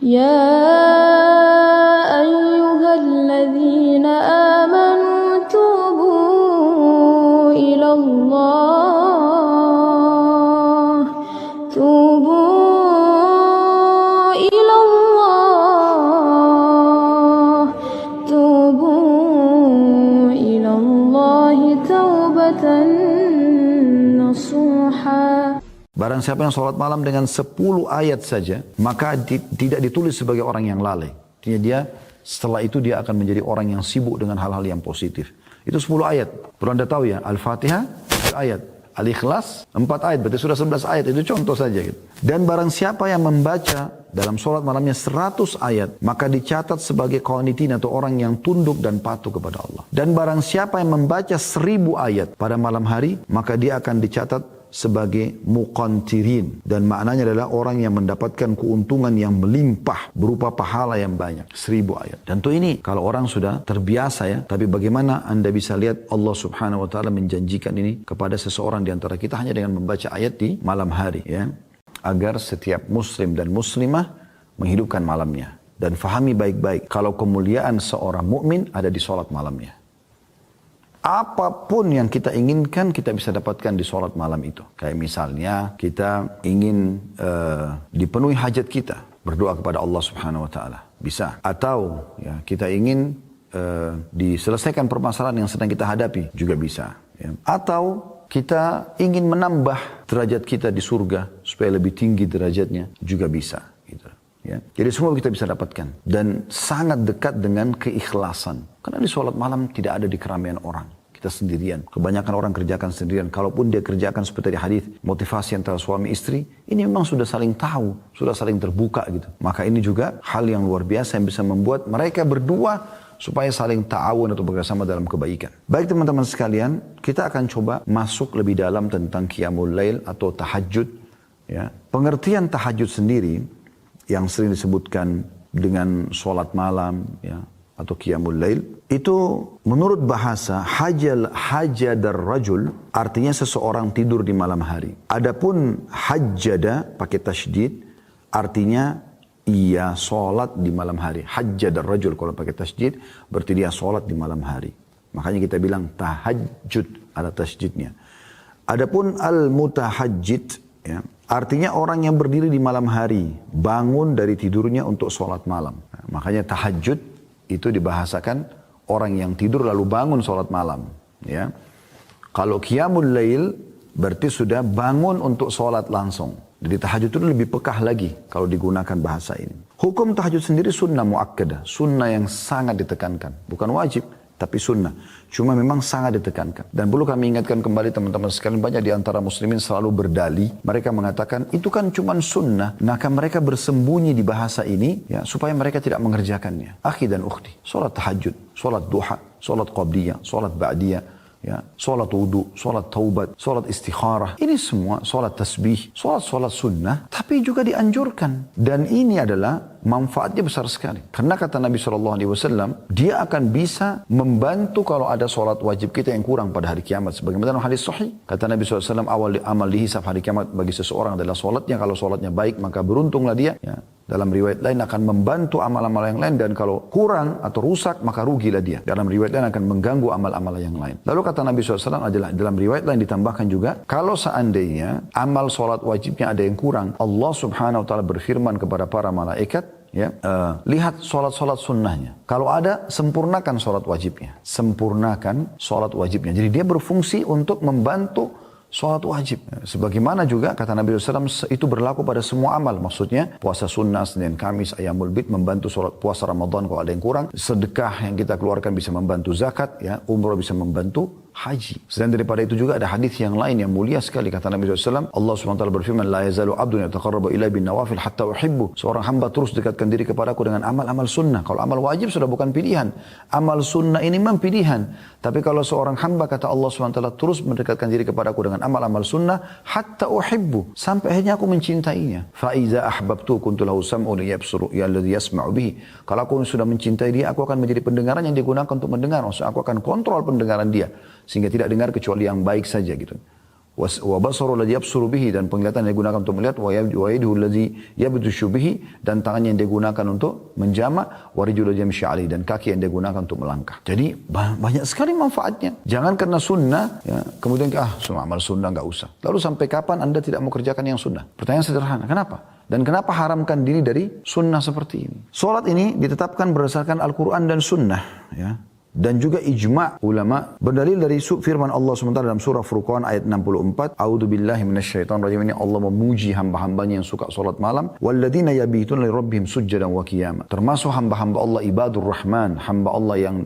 يا أيها الذين آمنوا توبوا إلى الله توبوا إلى الله توبوا إلى الله توبة نصوحا. Barang siapa yang sholat malam dengan 10 ayat saja, maka tidak ditulis sebagai orang yang lalai. Artinya dia, setelah itu dia akan menjadi orang yang sibuk dengan hal-hal yang positif. Itu 10 ayat. Perlu Anda tahu ya, Al-Fatihah 1 ayat. Al-Ikhlas 4 ayat, berarti sudah 11 ayat. Itu contoh saja gitu. Dan barang siapa yang membaca dalam sholat malamnya 100 ayat, maka dicatat sebagai qanitin atau orang yang tunduk dan patuh kepada Allah. Dan barang siapa yang membaca 1000 ayat pada malam hari, maka dia akan dicatat sebagai muqantirin, dan maknanya adalah orang yang mendapatkan keuntungan yang melimpah berupa pahala yang banyak, 1000 ayat. Tentu ini kalau orang sudah terbiasa ya, tapi bagaimana Anda bisa lihat Allah Subhanahu wa taala menjanjikan ini kepada seseorang di antara kita hanya dengan membaca ayat di malam hari ya, agar setiap muslim dan muslimah menghidupkan malamnya dan fahami baik-baik kalau kemuliaan seorang mukmin ada di sholat malamnya. Apapun yang kita inginkan kita bisa dapatkan di sholat malam itu. Kayak misalnya kita ingin dipenuhi hajat kita, berdoa kepada Allah Subhanahu wa taala. Bisa. Atau ya, kita ingin diselesaikan permasalahan yang sedang kita hadapi, juga bisa. Ya. Atau kita ingin menambah derajat kita di surga supaya lebih tinggi derajatnya, juga bisa. Gitu. Ya. Jadi semua kita bisa dapatkan. Dan sangat dekat dengan keikhlasan. Karena di sholat malam tidak ada di keramaian orang. Kita sendirian. Kebanyakan orang kerjakan sendirian. Kalaupun dia kerjakan seperti hadis motivasi antara suami istri, ini memang sudah saling tahu, sudah saling terbuka gitu. Maka ini juga hal yang luar biasa yang bisa membuat mereka berdua supaya saling ta'awun atau bekerjasama dalam kebaikan. Baik teman-teman sekalian, kita akan coba masuk lebih dalam tentang qiyamul lail atau tahajud. Ya. Pengertian tahajud sendiri yang sering disebutkan dengan sholat malam ya, atau qiyamul lail, itu menurut bahasa hajadar rajul, artinya seseorang tidur di malam hari. Adapun hajjada pakai tasydid, artinya ia sholat di malam hari. Hajjadar rajul kalau pakai tasydid, berarti dia sholat di malam hari. Makanya kita bilang tahajud, ada tasydidnya. Adapun al-mutahajjid, ya, artinya orang yang berdiri di malam hari, bangun dari tidurnya untuk sholat malam. Nah, makanya tahajud itu dibahasakan orang yang tidur lalu bangun sholat malam. Ya. Kalau qiyamul lail berarti sudah bangun untuk sholat langsung. Jadi tahajud itu lebih pekah lagi kalau digunakan bahasa ini. Hukum tahajud sendiri sunnah muakkadah, sunnah yang sangat ditekankan. Bukan wajib, tapi sunnah. Cuma memang sangat ditekankan. Dan perlu kami ingatkan kembali teman-teman sekalian, banyak di antara muslimin selalu berdalih. Mereka mengatakan itu kan cuma sunnah. Maka mereka bersembunyi di bahasa ini ya, supaya mereka tidak mengerjakannya. Akhi dan ukhti, sholat tahajud, sholat duha, sholat qabliyah, sholat ba'diyah, ya, sholat wudu, sholat taubat, sholat istikharah. Ini semua sholat tasbih, sholat sunnah, tapi juga dianjurkan. Dan ini adalah manfaatnya besar sekali. Karena kata Nabi SAW, dia akan bisa membantu kalau ada sholat wajib kita yang kurang pada hari kiamat. Sebagaimana hadis sahih, kata Nabi SAW, awal amal dihisab hari kiamat bagi seseorang adalah sholatnya. Kalau sholatnya baik, maka beruntunglah dia. Ya. Dalam riwayat lain akan membantu amal-amal yang lain, dan kalau kurang atau rusak maka rugilah dia. Dalam riwayat lain akan mengganggu amal-amal yang lain. Lalu kata Nabi SAW adalah dalam riwayat lain ditambahkan juga, kalau seandainya amal sholat wajibnya ada yang kurang, Allah Subhanahu wa taala berfirman kepada para malaikat, ya, lihat sholat-sholat sunnahnya. Kalau ada, sempurnakan sholat wajibnya. Sempurnakan sholat wajibnya. Jadi dia berfungsi untuk membantu sholat wajib. Sebagaimana juga kata Nabi SAW, itu berlaku pada semua amal. Maksudnya puasa sunnah, Senin, Kamis, Ayyamul Bid, membantu sholat puasa Ramadan kalau ada yang kurang. Sedekah yang kita keluarkan bisa membantu zakat, ya, umrah bisa membantu haji. Selain daripada itu juga ada hadis yang lain yang mulia sekali. Kata Nabi SAW, Allah SWT berfirman, La yazalu abdun yataqarrabu ilai bin nawafil hatta uhibbu. Seorang hamba terus dekatkan diri kepadaku dengan amal-amal sunnah. Kalau amal wajib sudah bukan pilihan. Amal sunnah ini memang pilihan. Tapi kalau seorang hamba, kata Allah SWT, terus mendekatkan diri kepadaku dengan amal-amal sunnah, hatta uhibbu. Sampai akhirnya aku mencintainya. Fa'iza ahbabtu kuntu lahu sam'u liyabsuru alladhi yasma'u bihi. Kalau aku sudah mencintai dia, aku akan menjadi pendengaran yang digunakan untuk mendengar. Maksudnya aku akan kontrol pendengaran dia, sehingga tidak dengar kecuali yang baik saja gitu. wa basaru alladhi yabsuru bihi, dan penglihatan yang digunakan untuk melihat, wa yaduhu alladhi yabdushu bihi, dan tangannya yang digunakan untuk menjama, wa rijluhu yamshi alaihi, dan kaki yang digunakan untuk melangkah. Jadi banyak sekali manfaatnya. Jangan karena sunnah ya, kemudian semua amal sunnah enggak usah. Lalu sampai kapan Anda tidak mau kerjakan yang sunnah? Pertanyaan sederhana, kenapa? Dan kenapa haramkan diri dari sunnah seperti ini? Salat ini ditetapkan berdasarkan Al-Quran dan sunnah ya. Dan juga ijma' ulama berdalil dari firman Allah SWT dalam surah Furqan ayat 64. A'udzu billahi minasyaitonir rajim. Ini Allah memuji hamba-hambanya yang suka salat malam. Walladzina yabituna lirabbihim sujjadan wa qiyama. Termasuk hamba-hamba Allah ibadur rahman, hamba Allah yang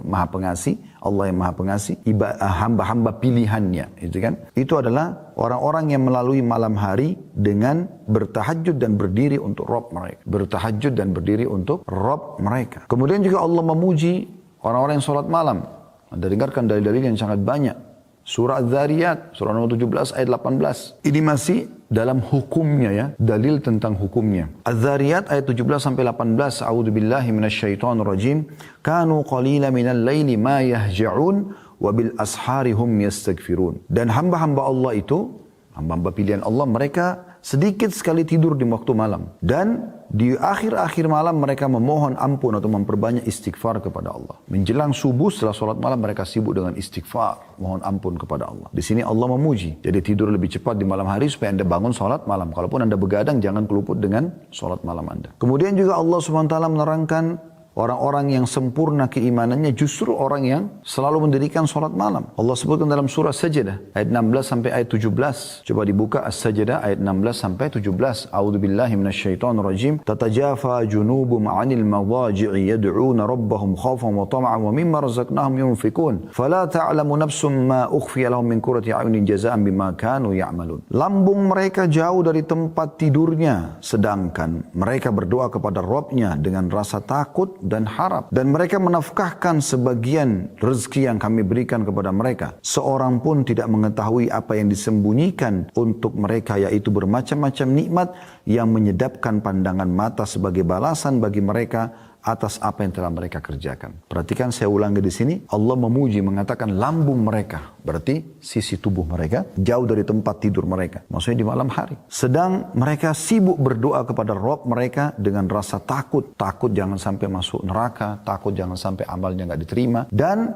maha pengasih, Allah yang maha pengasih, hamba-hamba pilihannya, itu kan? Itu adalah orang-orang yang melalui malam hari dengan bertahajud dan berdiri untuk Rabb mereka. Bertahajud dan berdiri untuk Rabb mereka. Kemudian juga Allah memuji orang-orang yang sholat malam. Anda dengarkan dalil-dalil yang sangat banyak. Surah Az-Zariyat, surah nomor 17 ayat 18. Ini masih dalam hukumnya ya, dalil tentang hukumnya. Az-Zariyat ayat 17 sampai 18. A'udzu billahi minasyaitonir rajim. Kanu qalila minal laili ma yahja'un wa bil ashari hum yastaghfirun. Dan hamba-hamba Allah itu, hamba-hamba pilihan Allah, mereka sedikit sekali tidur di waktu malam. Dan di akhir-akhir malam mereka memohon ampun atau memperbanyak istighfar kepada Allah. Menjelang subuh setelah sholat malam mereka sibuk dengan istighfar, mohon ampun kepada Allah. Di sini Allah memuji. Jadi tidur lebih cepat di malam hari supaya Anda bangun sholat malam. Kalaupun Anda begadang jangan keluput dengan sholat malam Anda. Kemudian juga Allah SWT menerangkan orang-orang yang sempurna keimanannya justru orang yang selalu mendirikan sholat malam. Allah sebutkan dalam surah Sajdah ayat 16 sampai ayat 17. Coba dibuka As-Sajdah ayat 16 sampai 17. A'udzu billahi minasyaitonir rajim. Tatajafa junubum 'anil madaji'i yad'una rabbahum khaufan wa tama'an wa mimma razaqnahum yunfikun. Fala ta'lamu nafsum ma ukhfiya lahum min qurrati a'yunin jazaa'an bima kanu ya'malun. Lambung mereka jauh dari tempat tidurnya, sedangkan mereka berdoa kepada Rabbnya dengan rasa takut dan harap, dan mereka menafkahkan sebagian rezeki yang kami berikan kepada mereka. Seorang pun tidak mengetahui apa yang disembunyikan untuk mereka, yaitu bermacam-macam nikmat yang menyedapkan pandangan mata sebagai balasan bagi mereka atas apa yang telah mereka kerjakan. Perhatikan, saya ulangi di sini, Allah memuji, mengatakan lambung mereka, berarti sisi tubuh mereka jauh dari tempat tidur mereka, maksudnya di malam hari. Sedang mereka sibuk berdoa kepada Rabb mereka dengan rasa takut, takut jangan sampai masuk neraka, takut jangan sampai amalnya nggak diterima, dan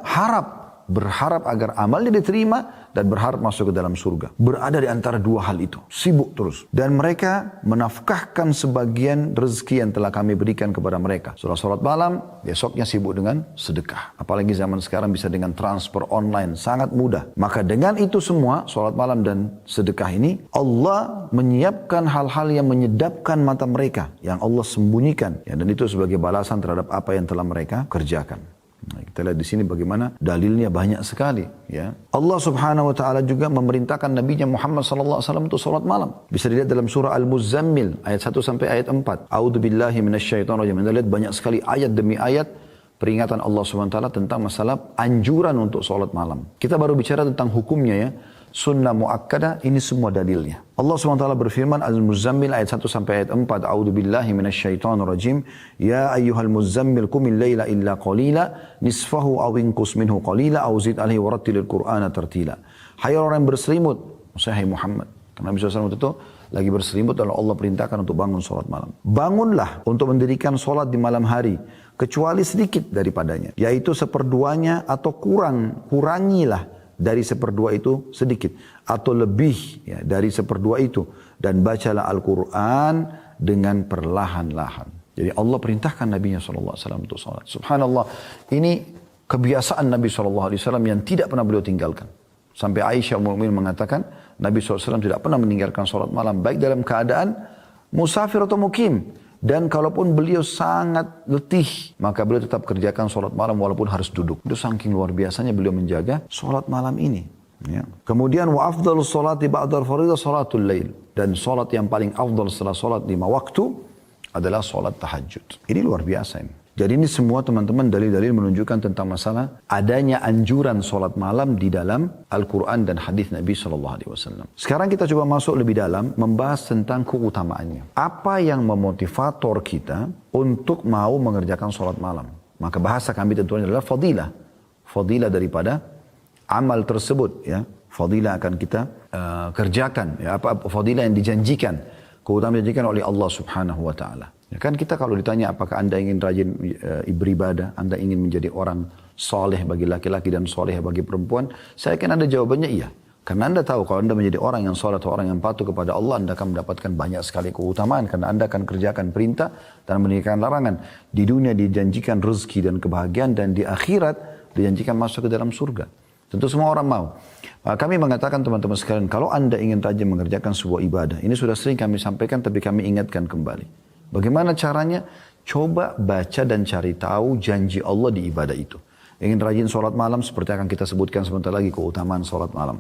berharap agar amalnya diterima dan berharap masuk ke dalam surga. Berada di antara dua hal itu, sibuk terus. Dan mereka menafkahkan sebagian rezeki yang telah kami berikan kepada mereka. Setelah sholat malam, besoknya sibuk dengan sedekah. Apalagi zaman sekarang bisa dengan transfer online, sangat mudah. Maka dengan itu semua, sholat malam dan sedekah ini, Allah menyiapkan hal-hal yang menyedapkan mata mereka, yang Allah sembunyikan. Ya, dan itu sebagai balasan terhadap apa yang telah mereka kerjakan. Nah, kita lihat di sini bagaimana dalilnya banyak sekali ya. Allah Subhanahu wa taala juga memerintahkan Nabi-Nya Muhammad sallallahu alaihi wasallam untuk salat malam. Bisa dilihat dalam surah Al-Muzammil ayat 1 sampai ayat 4. A'udzu billahi minasyaitonir rajim. Kita lihat banyak sekali ayat demi ayat peringatan Allah Subhanahu wa taala tentang masalah anjuran untuk salat malam. Kita baru bicara tentang hukumnya ya. Sunnah muakkadah, ini semua dalilnya. Allah SWT berfirman Al-Muzammil ayat 1 sampai ayat 4. A'udzu billahi minasyaitonir rajim. Ya ayyuhal muzammil qumil laila illa qalila nisfahu aw inqus minhu qalila aw zid alaihi warattilil qur'ana tartila. Hai orang yang berselimut, maksudnya hai Muhammad. Karena Nabi SAW itu lagi berselimut dan Allah perintahkan untuk bangun salat malam. Bangunlah untuk mendirikan salat di malam hari, kecuali sedikit daripadanya, yaitu seperduanya atau kurangilah dari seperdua itu sedikit atau lebih ya, dari seperdua itu, dan bacalah Al-Quran dengan perlahan-lahan. Jadi Allah perintahkan Nabi-Nya SAW untuk salat. Subhanallah, ini kebiasaan Nabi SAW yang tidak pernah beliau tinggalkan. Sampai Aisyah Ummul Mukminin mengatakan Nabi SAW tidak pernah meninggalkan salat malam, baik dalam keadaan musafir atau mukim. Dan kalaupun beliau sangat letih, maka beliau tetap kerjakan sholat malam walaupun harus duduk. Itu saking luar biasanya beliau menjaga sholat malam ini. Ya. Kemudian wa afdalus sholati ba'dal faridah sholatul lail. Dan sholat yang paling afdal setelah sholat 5 waktu adalah sholat tahajud. Ini luar biasa ini. Jadi ini semua teman-teman dalil-dalil menunjukkan tentang masalah adanya anjuran sholat malam di dalam Al-Quran dan hadis Nabi SAW. Sekarang kita coba masuk lebih dalam membahas tentang keutamaannya. Apa yang memotivator kita untuk mau mengerjakan sholat malam? Maka bahasa kami tentunya adalah fadilah. Fadilah daripada amal tersebut ya. Fadilah akan kita kerjakan, ya, apa fadilah yang dijanjikan, keutamaan dijanjikan oleh Allah Subhanahu wa taala. Ya kan kita kalau ditanya apakah Anda ingin rajin beribadah, Anda ingin menjadi orang soleh bagi laki-laki dan soleh bagi perempuan, saya yakin Anda jawabannya iya. Karena Anda tahu kalau Anda menjadi orang yang soleh atau orang yang patuh kepada Allah, Anda akan mendapatkan banyak sekali keutamaan. Karena Anda akan kerjakan perintah dan meninggalkan larangan. Di dunia dijanjikan rezeki dan kebahagiaan, dan di akhirat dijanjikan masuk ke dalam surga. Tentu semua orang mau. Kami mengatakan teman-teman sekalian, kalau Anda ingin rajin mengerjakan sebuah ibadah, ini sudah sering kami sampaikan tapi kami ingatkan kembali. Bagaimana caranya? Coba baca dan cari tahu janji Allah di ibadah itu. Ingin rajin sholat malam, seperti akan kita sebutkan sebentar lagi keutamaan sholat malam.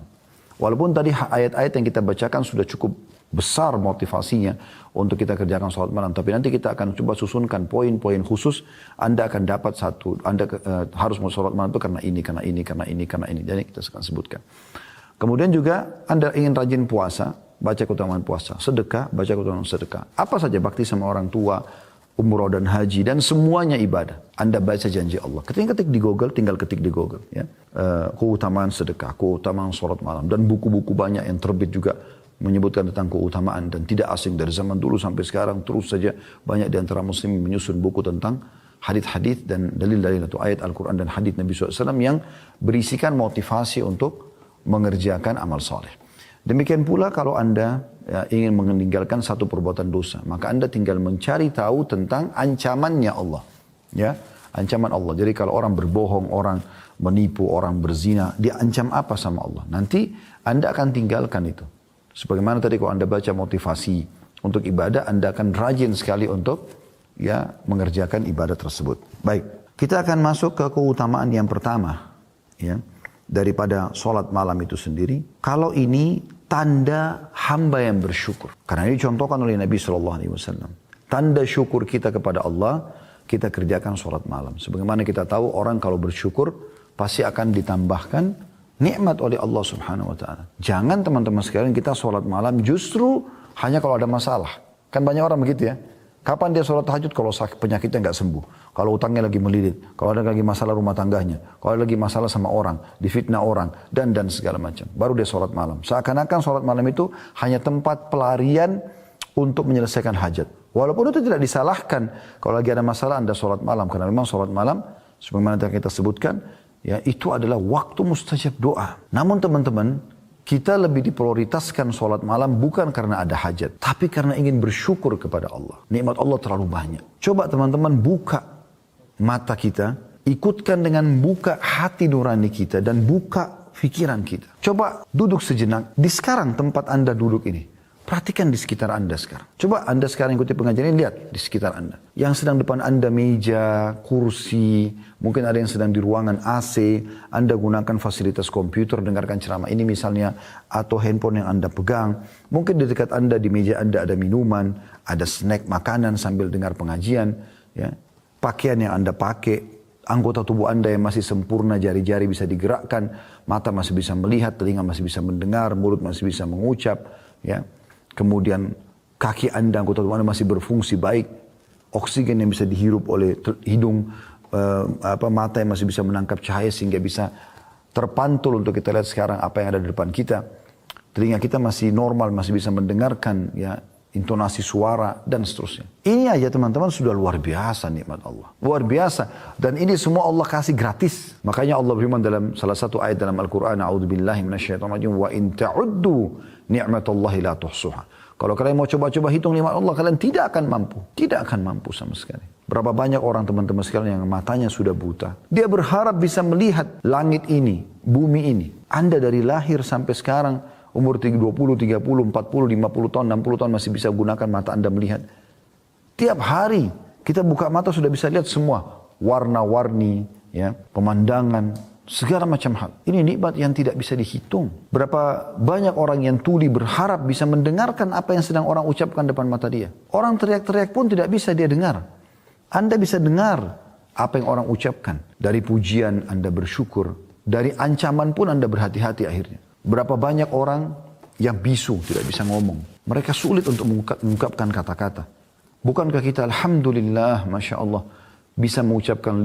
Walaupun tadi ayat-ayat yang kita bacakan sudah cukup besar motivasinya untuk kita kerjakan sholat malam. Tapi nanti kita akan coba susunkan poin-poin khusus. Anda akan dapat satu, Anda harus mau sholat malam itu karena ini, karena ini, karena ini, karena ini. Jadi kita akan sebutkan. Kemudian juga Anda ingin rajin puasa, baca keutamaan puasa. Sedekah, baca keutamaan sedekah. Apa saja bakti sama orang tua, umroh dan haji, dan semuanya ibadah. Anda baca janji Allah. Ketik di Google, tinggal ketik di Google. Ya. Keutamaan sedekah, keutamaan sholat malam. Dan buku-buku banyak yang terbit juga menyebutkan tentang keutamaan. Dan tidak asing dari zaman dulu sampai sekarang. Terus saja banyak di antara muslim menyusun buku tentang hadith-hadith dan dalil-dalil atau ayat Al-Quran dan hadith Nabi SAW yang berisikan motivasi untuk mengerjakan amal soleh. Demikian pula kalau Anda ingin meninggalkan satu perbuatan dosa, maka Anda tinggal mencari tahu tentang ancamannya Allah. Ya, ancaman Allah. Jadi kalau orang berbohong, orang menipu, orang berzina, diancam apa sama Allah? Nanti Anda akan tinggalkan itu. Sebagaimana tadi kalau Anda baca motivasi untuk ibadah, Anda akan rajin sekali untuk ya mengerjakan ibadah tersebut. Baik, kita akan masuk ke keutamaan yang pertama, ya, daripada sholat malam itu sendiri. Kalau ini tanda hamba yang bersyukur. Karena ini dicontohkan oleh Nabi SAW. Tanda syukur kita kepada Allah, kita kerjakan sholat malam. Sebagaimana kita tahu orang kalau bersyukur pasti akan ditambahkan nikmat oleh Allah Subhanahu Wa Taala. Jangan teman-teman sekalian kita sholat malam justru hanya kalau ada masalah. Kan banyak orang begitu ya. Kapan dia sholat tahajud? Kalau sakit penyakitnya nggak sembuh. Kalau utangnya lagi melilit. Kalau ada lagi masalah rumah tangganya. Kalau ada lagi masalah sama orang. Difitnah orang. Dan segala macam. Baru dia sholat malam. Seakan-akan sholat malam itu hanya tempat pelarian untuk menyelesaikan hajat. Walaupun itu tidak disalahkan. Kalau lagi ada masalah Anda sholat malam. Karena memang sholat malam, sebagaimana kita sebutkan, ya itu adalah waktu mustajab doa. Namun teman-teman, kita lebih diprioritaskan sholat malam bukan karena ada hajat. Tapi karena ingin bersyukur kepada Allah. Nikmat Allah terlalu banyak. Coba teman-teman buka mata kita. Ikutkan dengan buka hati nurani kita. Dan buka pikiran kita. Coba duduk sejenak. Di sekarang tempat Anda duduk ini. Perhatikan di sekitar Anda sekarang. Coba Anda sekarang ikuti pengajian ini, lihat di sekitar Anda. Yang sedang depan Anda meja, kursi, mungkin ada yang sedang di ruangan AC, Anda gunakan fasilitas komputer, dengarkan ceramah ini misalnya, atau handphone yang Anda pegang. Mungkin di dekat Anda, di meja Anda ada minuman, ada snack, makanan sambil dengar pengajian. Ya. Pakaian yang Anda pakai, anggota tubuh Anda yang masih sempurna, jari-jari bisa digerakkan, mata masih bisa melihat, telinga masih bisa mendengar, mulut masih bisa mengucap, ya. Kemudian kaki Anda, anggota tubuh Anda masih berfungsi baik. Oksigen yang bisa dihirup oleh hidung, mata yang masih bisa menangkap cahaya sehingga bisa terpantul untuk kita lihat sekarang apa yang ada di depan kita. Telinga kita masih normal, masih bisa mendengarkan ya intonasi suara dan seterusnya. Ini aja teman-teman sudah luar biasa nikmat Allah. Luar biasa. Dan ini semua Allah kasih gratis. Makanya Allah berfirman dalam salah satu ayat dalam Al-Quran, A'udzubillahi minasyaitonirrajim, wa in ta'uddu ni'matallahi la tuhsuha. Kalau kalian mau coba-coba hitung nikmat Allah, kalian tidak akan mampu. Tidak akan mampu sama sekali. Berapa banyak orang teman-teman sekalian yang matanya sudah buta. Dia berharap bisa melihat langit ini, bumi ini. Anda dari lahir sampai sekarang, umur 20, 30, 40, 50 tahun, 60 tahun masih bisa gunakan mata Anda melihat. Tiap hari kita buka mata sudah bisa lihat semua. Warna-warni, ya, pemandangan, segala macam hal. Ini nikmat yang tidak bisa dihitung. Berapa banyak orang yang tuli berharap bisa mendengarkan apa yang sedang orang ucapkan depan mata dia. Orang teriak-teriak pun tidak bisa dia dengar. Anda bisa dengar apa yang orang ucapkan. Dari pujian Anda bersyukur. Dari ancaman pun Anda berhati-hati akhirnya. Berapa banyak orang yang bisu, tidak bisa ngomong. Mereka sulit untuk mengungkapkan kata-kata. Bukankah kita Alhamdulillah, Masya Allah, bisa mengucapkan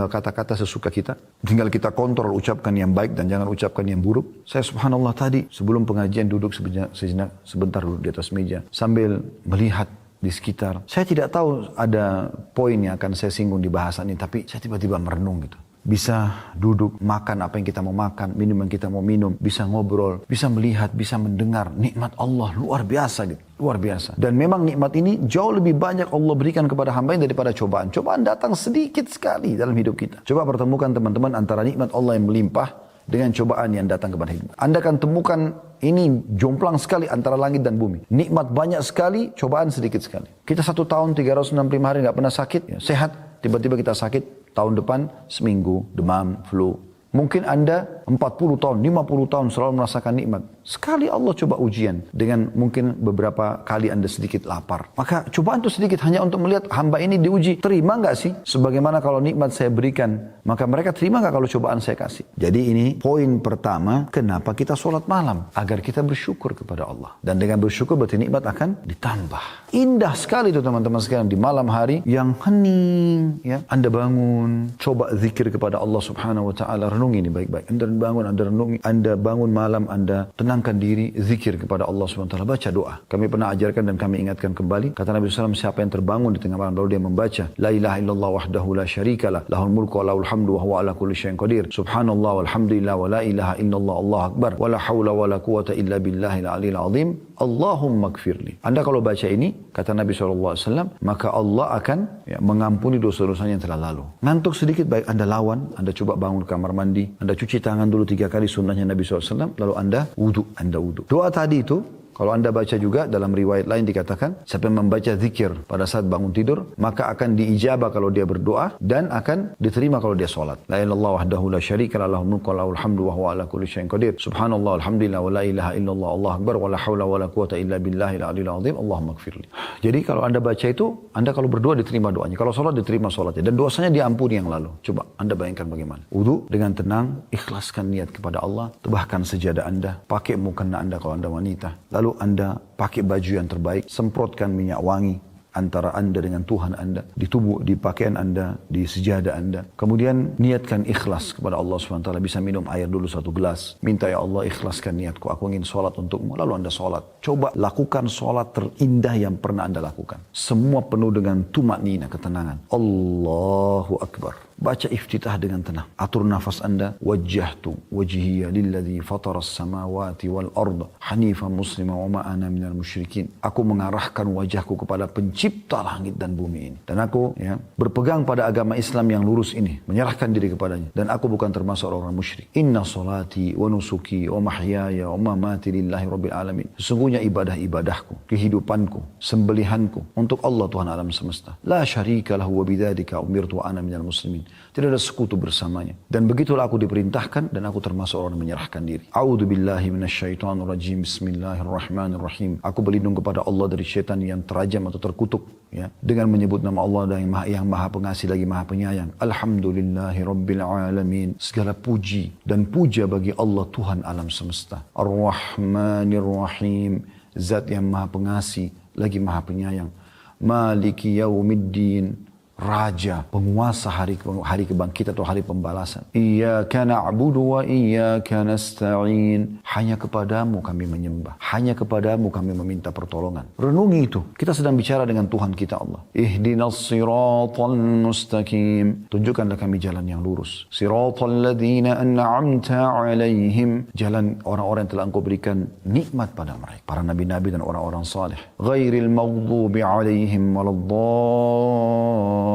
kata-kata sesuka kita. Tinggal kita kontrol ucapkan yang baik dan jangan ucapkan yang buruk. Saya subhanallah tadi sebelum pengajian duduk sebentar duduk di atas meja sambil melihat di sekitar. Saya tidak tahu ada poin yang akan saya singgung di bahasan ini, tapi saya tiba-tiba merenung gitu. Bisa duduk, makan apa yang kita mau makan, minum yang kita mau minum, bisa ngobrol, bisa melihat, bisa mendengar. Nikmat Allah luar biasa gitu. Luar biasa. Dan memang nikmat ini jauh lebih banyak Allah berikan kepada hamba ini daripada cobaan. Cobaan datang sedikit sekali dalam hidup kita. Coba pertemukan teman-teman antara nikmat Allah yang melimpah dengan cobaan yang datang kepada hidup. Anda akan temukan ini jomplang sekali antara langit dan bumi. Nikmat banyak sekali, cobaan sedikit sekali. Kita 1 tahun 365 hari nggak pernah sakit, ya, sehat. Tiba-tiba kita sakit. Tahun depan seminggu, demam, flu. Mungkin Anda 40 tahun, 50 tahun selalu merasakan nikmat. Sekali Allah coba ujian dengan mungkin beberapa kali Anda sedikit lapar. Maka cobaan itu sedikit hanya untuk melihat hamba ini diuji. Terima nggak sih? Sebagaimana kalau nikmat saya berikan, maka mereka terima nggak kalau cobaan saya kasih? Jadi ini poin pertama, kenapa kita sholat malam? Agar kita bersyukur kepada Allah. Dan dengan bersyukur berarti nikmat akan ditambah. Indah sekali itu teman-teman sekalian di malam hari yang hening. Ya. Anda bangun, coba zikir kepada Allah subhanahu wa ta'ala. Renungi ini baik-baik. Anda bangun, Anda renungi. Anda bangun malam, Anda tenangkan diri, zikir kepada Allah subhanahu wa ta'ala. Baca doa. Kami pernah ajarkan dan kami ingatkan kembali. Kata Nabi SAW, siapa yang terbangun di tengah malam lalu dia membaca La ilaha illallah wahdahu la syarikalah lahul mulku wa lahul hamdu wa huwa ala kulli syai'in qadir. Subhanallah walhamdulillah wa la ilaha illallah Allahu akbar wa la hawla wa la quwata illa billahil aliyil azim. Allahumma gfirli. Anda kalau baca ini, kata Nabi SAW, maka Allah akan mengampuni dosa-dosanya yang telah lalu. Ngantuk sedikit, baik Anda lawan, Anda coba bangun ke kamar mandi, Anda cuci tangan dulu 3 kali sunnahnya Nabi SAW, lalu Anda wudhu. Doa tadi itu, kalau Anda baca juga dalam riwayat lain dikatakan, siapa yang membaca zikir pada saat bangun tidur, maka akan diijabah kalau dia berdoa dan akan diterima kalau dia sholat. La ilallah wahdahu la syarika lahul mulku wa lahul hamdu wa huwa ala kulli syai'in qadir. Subhanallah alhamdulillah wa la ilaha illallah Allahu akbar wa la haula wa la quwata illa billahil aliyil azim. Allahumma gfirli. Jadi kalau Anda baca itu, Anda kalau berdoa diterima doanya. Kalau sholat diterima sholatnya. Dan dosanya diampuni yang lalu. Coba Anda bayangkan bagaimana. Wudu dengan tenang, ikhlaskan niat kepada Allah, tebahkan sejadah Anda, pakai mukena Anda kalau Anda wanita. Lalu Anda pakai baju yang terbaik, semprotkan minyak wangi antara Anda dengan Tuhan Anda, di tubuh, di pakaian Anda, di sejadah Anda. Kemudian niatkan ikhlas kepada Allah SWT. Bisa minum air dulu 1 gelas. Minta, ya Allah ikhlaskan niatku, aku ingin sholat untukmu. Lalu Anda sholat. Coba lakukan sholat terindah yang pernah Anda lakukan. Semua penuh dengan tumaknina, ketenangan. Allahu Akbar. Baca iftitah dengan tenang. Atur nafas Anda. Wajjahtu wajhiya lilladzi fataras samawati wal arda hanifan muslima wa ma ana minal musyrikin. Aku mengarahkan wajahku kepada pencipta langit dan bumi ini. Dan aku berpegang pada agama Islam yang lurus ini. Menyerahkan diri kepadanya. Dan aku bukan termasuk orang musyrik. Inna salati wa nusuki wa mahyaya wa mamati lillahi rabbil alamin. Sesungguhnya ibadah-ibadahku, kehidupanku, sembelihanku untuk Allah Tuhan alam semesta. La syarika lahu wa bidzalika umirtu wa ana minal muslimin. Tidak ada sekutu bersamanya. Dan begitulah aku diperintahkan dan aku termasuk orang yang menyerahkan diri. A'udzu billahi minasyaitonir rajim. Bismillahirrahmanirrahim. Aku berlindung kepada Allah dari syaitan yang terajam atau terkutuk, ya, dengan menyebut nama Allah yang maha pengasih lagi maha penyayang. Alhamdulillahi rabbil alamin. Segala puji dan puja bagi Allah Tuhan alam semesta. Ar-Rahmanir-Rahim. Zat yang maha pengasih lagi maha penyayang. Maliki yaumiddin. Raja, penguasa hari kebangkitan atau hari pembalasan. Iyyaka na'budu wa iyyaka nasta'in. Hanya kepadamu kami menyembah. Hanya kepadamu kami meminta pertolongan. Renungi itu. Kita sedang bicara dengan Tuhan kita Allah. Ihdinas siratal mustaqim. Tunjukkanlah kami jalan yang lurus. Siratal ladzina an'amta alaihim. Jalan orang-orang yang telah Engkau berikan nikmat pada mereka. Para nabi-nabi dan orang-orang saleh. Ghairil maghdubi alaihim waladdallin.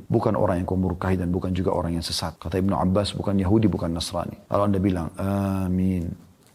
Bukan orang yang kau murkahi dan bukan juga orang yang sesat. Kata Ibnu Abbas, bukan Yahudi, bukan Nasrani. Kalau Anda bilang amin,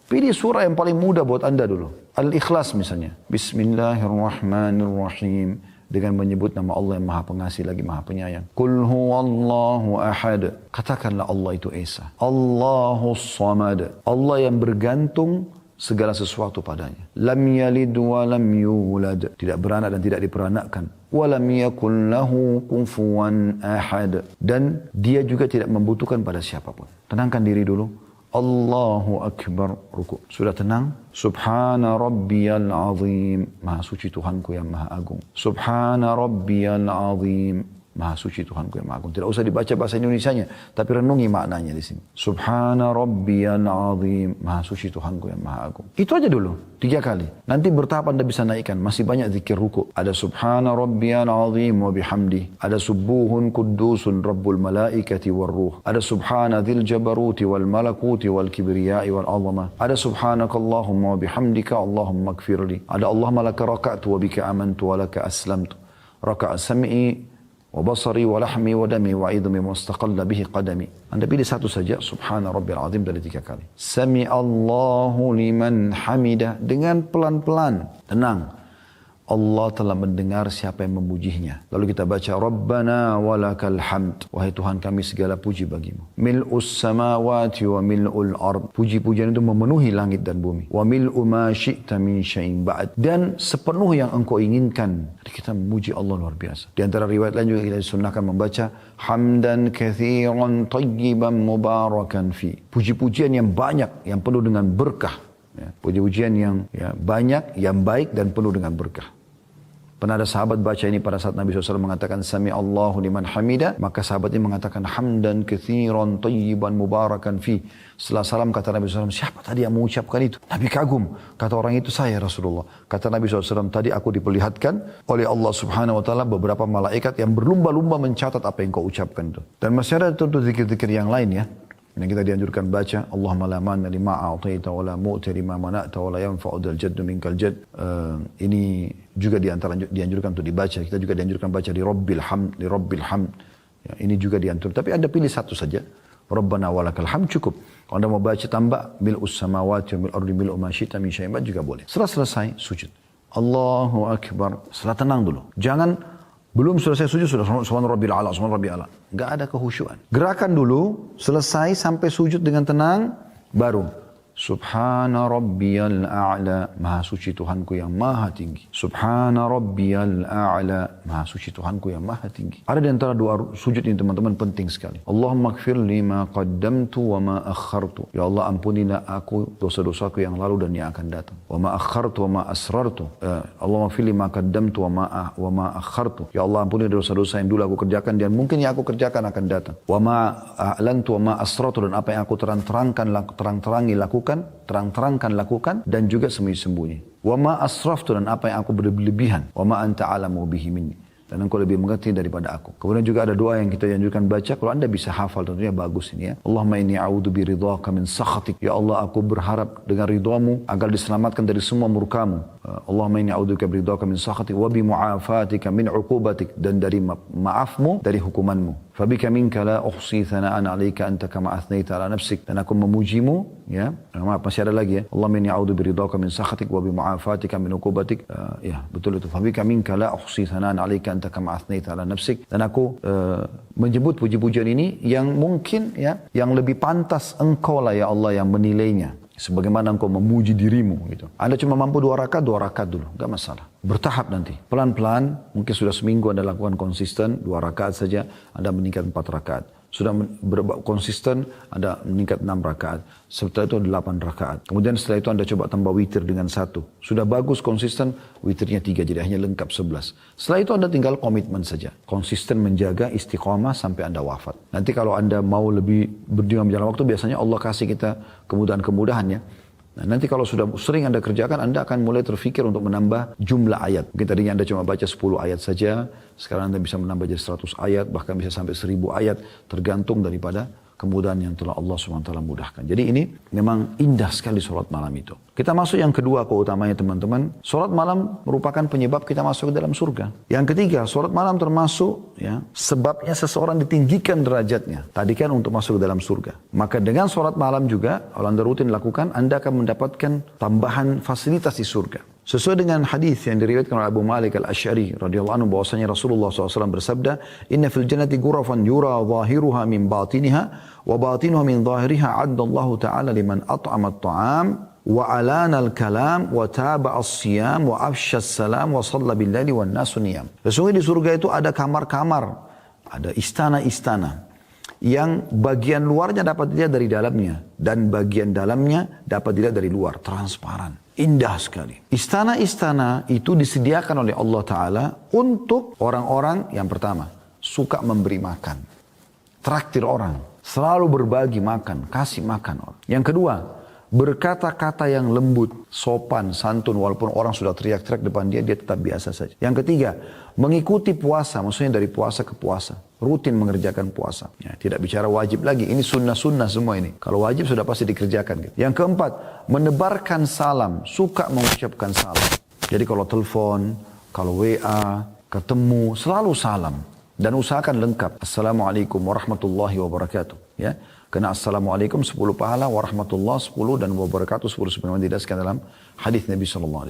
pilih surah yang paling mudah buat Anda dulu. Al-Ikhlas misalnya. Bismillahirrahmanirrahim. Dengan menyebut nama Allah yang maha pengasih lagi maha penyayang. Qul huwallahu ahad. Katakanlah Allah itu Esa. Allahus samad. Allah yang bergantung segala sesuatu padanya. Lam yalid wa lam yulad. Tidak beranak dan tidak diperanakkan. Wa lam yakul lahu kufuwan ahad. Dan dia juga tidak membutuhkan pada siapapun. Tenangkan diri dulu. Allahu Akbar. Ruku. Sudah tenang? Subhana rabbiyal azim. Maha suci Tuhanku yang maha agung. Subhana rabbiyal azim. Maha suci Tuhanku yang maha agung. Tidak usah dibaca bahasa Indonesianya, tapi renungi maknanya di sini. Subhana rabbiyal azim. Maha suci Tuhanku yang maha agung. Itu aja dulu, 3 kali. Nanti bertahap Anda bisa naikkan. Masih banyak zikir ruku. Ada subhana rabbiyal azim wa bihamdi. Ada subuhun kuddusun rabbul malaikati war ruh. Ada subhana dzil jabaruti wal malakuti wal kibriyai wal azamah. Ada subhanakallahumma wa bihamdika Allahumma ighfirli. Ada Allahumma laka raka'tu wa bika amantu wa laka aslamtu. Raka'a sam'i wa basari wa lahmi wa dami wa idhmi mustaqalla bihi qadami. Anda pilih satu saja, subhana rabbil azim dari 3 kali. Sami Allahu liman hamidah, dengan pelan-pelan, tenang. Allah telah mendengar siapa yang memujinya. Lalu kita baca Rabbana walakal hamd. Wahai Tuhan kami segala puji bagimu. Mil'us samawati wa mil'ul ard. Puji-pujian itu memenuhi langit dan bumi. Wa mil'u ma syi'ta min syai'in ba'd. Dan sepenuh yang engkau inginkan. Jadi kita memuji Allah luar biasa. Di antara riwayat lain juga kita disunnahkan membaca hamdan kathiran tayyiban mubarakan fi. Puji-pujian yang banyak, yang penuh dengan berkah. Ya, puji-pujian yang banyak, yang baik dan penuh dengan berkah. Pernah ada sahabat baca ini pada saat Nabi SAW mengatakan Sami Allahu liman hamida. Maka sahabat ini mengatakan hamdan kathiran tayyiban mubarakan fi. Setelah salam kata Nabi SAW, siapa tadi yang mengucapkan itu? Nabi kagum. Kata orang itu, saya Rasulullah. Kata Nabi SAW, tadi aku diperlihatkan oleh Allah Subhanahu Wa Taala beberapa malaikat yang berlumba-lumba mencatat apa yang kau ucapkan itu. Dan masih ada tentu zikir-zikir yang lain ya. Yang kita dianjurkan baca, Allahumma la manna lima a'taita wa la mu'ti lima mana'ta wa la yanfa'u dzal jaddu minkal jadd. Ini juga dianjurkan untuk dibaca. Kita juga dianjurkan baca di Rabbil Hamd. Ya, ini juga dianjurkan. Tapi Anda pilih satu saja. Rabbana walakal hamd cukup. Kalau Anda mau baca tambah mil'us samawati wa mil'ul ardi mil'u ma syi'ta min syai'in ba'd juga boleh. Setelah selesai sujud. Allahu akbar. Setelah tenang dulu. Jangan belum selesai sujud sudah subhana rabbil a'la, subhana rabbil a'la. Enggak ada kehusyuan. Gerakan dulu, selesai sampai sujud dengan tenang, baru subhana rabbiyal a'la, maha suci Tuhanku yang maha tinggi. Subhana rabbiyal a'la, maha suci Tuhanku yang maha tinggi. Ada di antara doa sujud ini teman-teman penting sekali. Allahumma ighfir li ma qaddamtu wa ma akhartu. Ya Allah ampunilah aku dosa-dosaku yang lalu dan yang akan datang. Wa ma akhartu wa ma asrartu. Allahumma ighfir li ma qaddamtu wa ma akhartu. Ya Allah ampunilah dosa-dosa yang dulu aku kerjakan dan mungkin yang aku kerjakan akan datang. Wa ma a'lantu wa ma asrartu, dan apa yang aku terang-terangkan lakukan dan juga sembunyi-sembunyi. Wa ma asraftu, dan apa yang aku berlebihan. Wa ma anta alamu bihi minni, dan engkau lebih mengerti daripada aku. Kemudian juga ada doa yang kita anjurkan baca. Kalau Anda bisa hafal tentunya bagus ini ya. Allahumma inni a'udzu biridhaka min sakhatik. Ya Allah aku berharap dengan ridhamu agar diselamatkan dari semua murkamu. Allahumma inni a'udzubika biridhaka min sakhatik wa bi mu'afatika min 'uqubatik, dan dari maafmu dari hukumanmu. Fabika minka la uhsi thana'an 'alaika anta kama athnaita 'ala nafsik, dan aku memujimu ya. Maaf masih ada lagi ya. Allahumma inni a'udzu biridhaka min sakhatik wa bi mu'afatika min 'uqubatik. Ya betul itu. Fabika minka la uhsi thana'an 'alaika anta kama athnaita 'ala nafsik, dan aku menyebut puji-pujian ini yang mungkin ya yang lebih pantas engkau lah ya Allah yang menilainya. Sebagaimana engkau memuji dirimu gitu. Anda cuma mampu 2 rakaat dulu, enggak masalah. Bertahap nanti, pelan-pelan, mungkin sudah seminggu Anda lakukan konsisten, 2 rakaat saja, Anda meningkat 4 rakaat. Sudah konsisten, Anda meningkat 6 rakaat. Setelah itu 8 rakaat. Kemudian setelah itu Anda coba tambah witir dengan 1. Sudah bagus konsisten, witirnya 3, jadi hanya lengkap 11. Setelah itu Anda tinggal komitmen saja. Konsisten menjaga istiqamah sampai Anda wafat. Nanti kalau Anda mau lebih berjalan waktu, biasanya Allah kasih kita kemudahan-kemudahan ya. Nah, nanti kalau sudah sering Anda kerjakan, Anda akan mulai terfikir untuk menambah jumlah ayat. Mungkin tadinya Anda cuma baca 10 ayat saja, sekarang Anda bisa menambah jadi 100 ayat, bahkan bisa sampai 1000 ayat, tergantung daripada kemudahan yang telah Allah SWT mudahkan. Jadi ini memang indah sekali sholat malam itu. Kita masuk yang kedua keutamanya teman-teman. Sholat malam merupakan penyebab kita masuk ke dalam surga. Yang ketiga, sholat malam termasuk ya sebabnya seseorang ditinggikan derajatnya. Tadi kan untuk masuk ke dalam surga. Maka dengan sholat malam juga, kalau Anda rutin lakukan, Anda akan mendapatkan tambahan fasilitas di surga. Sesuai dengan hadis yang diriwayatkan oleh Abu Malik Al-Asy'ari radhiyallahu anhu bahwasanya Rasulullah SAW bersabda, "Inna fil jannati ghurafan yura zahiruha min batiniha wa batinuha min zahiriha 'adda Allah ta'ala liman at'ama at-ta'am wa 'alana al-kalam wa taba'a as-siyam wa afsha as-salam wa shalla bil-laili wan nasu niyam." Sesungguhnya di surga itu ada kamar-kamar, ada istana-istana yang bagian luarnya dapat dilihat dari dalamnya dan bagian dalamnya dapat dilihat dari luar, transparan. Indah sekali. Istana-istana itu disediakan oleh Allah Ta'ala untuk orang-orang yang pertama, suka memberi makan. Traktir orang. Selalu berbagi makan, kasih makan orang. Yang kedua, berkata-kata yang lembut, sopan, santun, walaupun orang sudah teriak-teriak depan dia, dia tetap biasa saja. Yang ketiga, mengikuti puasa, maksudnya dari puasa ke puasa. Rutin mengerjakan puasa. Ya, tidak bicara wajib lagi, ini sunnah-sunnah semua ini. Kalau wajib sudah pasti dikerjakan. Gitu. Yang keempat, menebarkan salam, suka mengucapkan salam. Jadi kalau telepon, kalau WA, ketemu, selalu salam. Dan usahakan lengkap. Assalamualaikum warahmatullahi wabarakatuh. Ya. Karena Assalamualaikum 10 pahala, warahmatullah 10 dan wabarakatuh 10 sebagaimana dijelaskan dalam hadis Nabi SAW.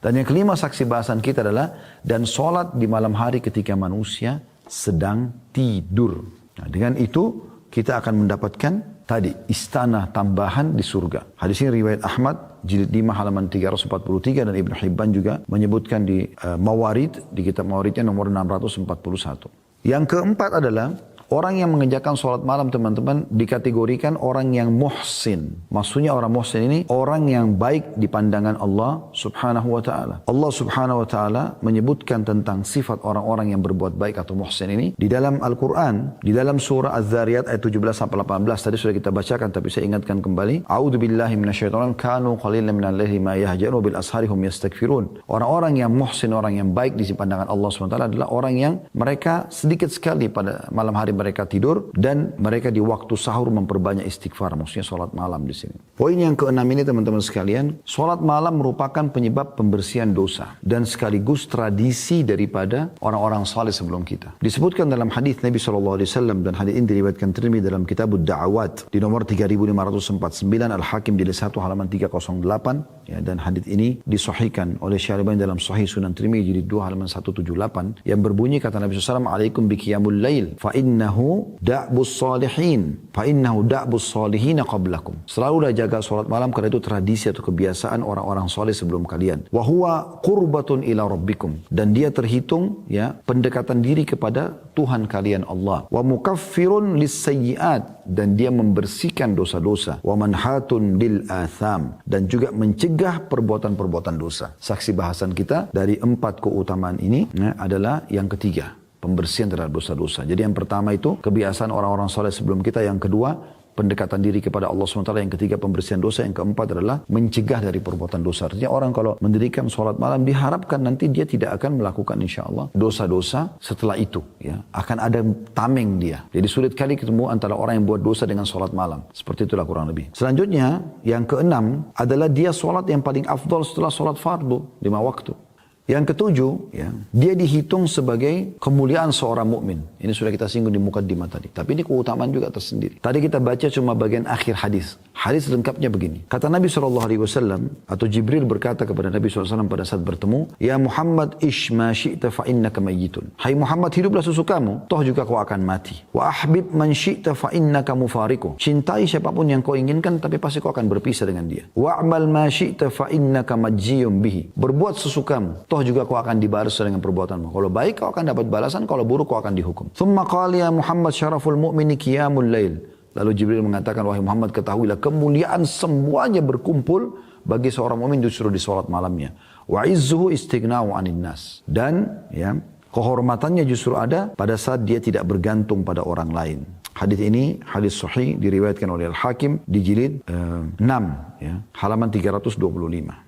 Dan yang kelima saksi bahasan kita adalah dan sholat di malam hari ketika manusia sedang tidur. Nah, dengan itu kita akan mendapatkan tadi istana tambahan di surga. Hadis ini riwayat Ahmad jilid 5 halaman 343 dan Ibnu Hibban juga menyebutkan di Mawarid, di kitab Mawaridnya nomor 641. Yang keempat adalah orang yang mengerjakan sholat malam teman-teman dikategorikan orang yang muhsin. Maksudnya orang muhsin ini orang yang baik di pandangan Allah subhanahu wa ta'ala. Allah subhanahu wa ta'ala menyebutkan tentang sifat orang-orang yang berbuat baik atau muhsin ini di dalam Al-Quran. Di dalam surah Az-Zariyat ayat 17-18 tadi sudah kita bacakan tapi saya ingatkan kembali. A'udzu billahi minasyaitonir kanu qalilan minal laili ma yahja'un bil ashari hum yastaghfirun. Orang-orang yang muhsin, orang yang baik di pandangan Allah subhanahu wa ta'ala adalah orang yang mereka sedikit sekali pada malam hari mereka tidur dan mereka di waktu sahur memperbanyak istighfar, maksudnya sholat malam di sini. Poin yang keenam ini teman-teman sekalian, sholat malam merupakan penyebab pembersihan dosa dan sekaligus tradisi daripada orang-orang saleh sebelum kita. Disebutkan dalam hadis Nabi SAW dan hadis ini diriwayatkan Tirmidzi dalam Kitabud Da'awat di nomor 3549 Al-Hakim jilid 1 halaman 308 ya, dan hadis ini disahihkan oleh Syaribani dalam Sahih Sunan Tirmidzi jilid 2 halaman 178 yang berbunyi kata Nabi SAW, "Alaikum biqiyamul lail fa innahu da'bus salihin fa innahu da'bus salihin qablakum." Selalulah jaga salat malam karena itu tradisi atau kebiasaan orang-orang saleh sebelum kalian. Wa huwa qurbatun ila rabbikum, dan dia terhitung ya pendekatan diri kepada Tuhan kalian Allah. Wa mukaffirun lis-sayyi'at, dan dia membersihkan dosa-dosa. Wa manhatun lil atham, dan juga mencegah perbuatan-perbuatan dosa. Saksi bahasan kita dari 4 keutamaan ini ya, adalah yang ketiga, pembersihan terhadap dosa-dosa. Jadi yang pertama itu kebiasaan orang-orang soleh sebelum kita. Yang kedua, pendekatan diri kepada Allah SWT. Yang ketiga, pembersihan dosa. Yang keempat adalah mencegah dari perbuatan dosa. Artinya orang kalau mendirikan sholat malam diharapkan nanti dia tidak akan melakukan insya Allah dosa-dosa setelah itu. Ya, akan ada tameng dia. Jadi sulit kali ketemu antara orang yang buat dosa dengan sholat malam. Seperti itulah kurang lebih. Selanjutnya, yang keenam adalah dia sholat yang paling afdol setelah sholat fardu 5 waktu. Yang ketujuh, ya, dia dihitung sebagai kemuliaan seorang mukmin. Ini sudah kita singgung di mukaddimah tadi. Tapi ini keutamaan juga tersendiri. Tadi kita baca cuma bagian akhir hadis. Hadis lengkapnya begini. Kata Nabi SAW, atau Jibril berkata kepada Nabi SAW pada saat bertemu, "Ya Muhammad, ish ma syi'ta fa innaka mayyitun." Hai Muhammad, hiduplah sesukamu, toh juga kau akan mati. Wa ahbib man syi'ta fa innaka mufariku. Cintai siapapun yang kau inginkan, tapi pasti kau akan berpisah dengan dia. Wa amal ma syi'ta fa innaka majziyun bihi. Berbuat sesukamu, toh juga kau akan dibalas dengan perbuatanmu. Kalau baik kau akan dapat balasan, kalau buruk kau akan dihukum. Thumma qala ya Muhammad syaraful mu'mini qiyamul lail. Lalu Jibril mengatakan, wahai Muhammad, ketahuilah kemuliaan semuanya berkumpul bagi seorang mukmin justru di salat malamnya. Wa izzuhu istighna'u 'anil nas. Dan ya, kehormatannya justru ada pada saat dia tidak bergantung pada orang lain. Hadis ini hadis sahih diriwayatkan oleh Al-Hakim di jilid 6 ya, halaman 325.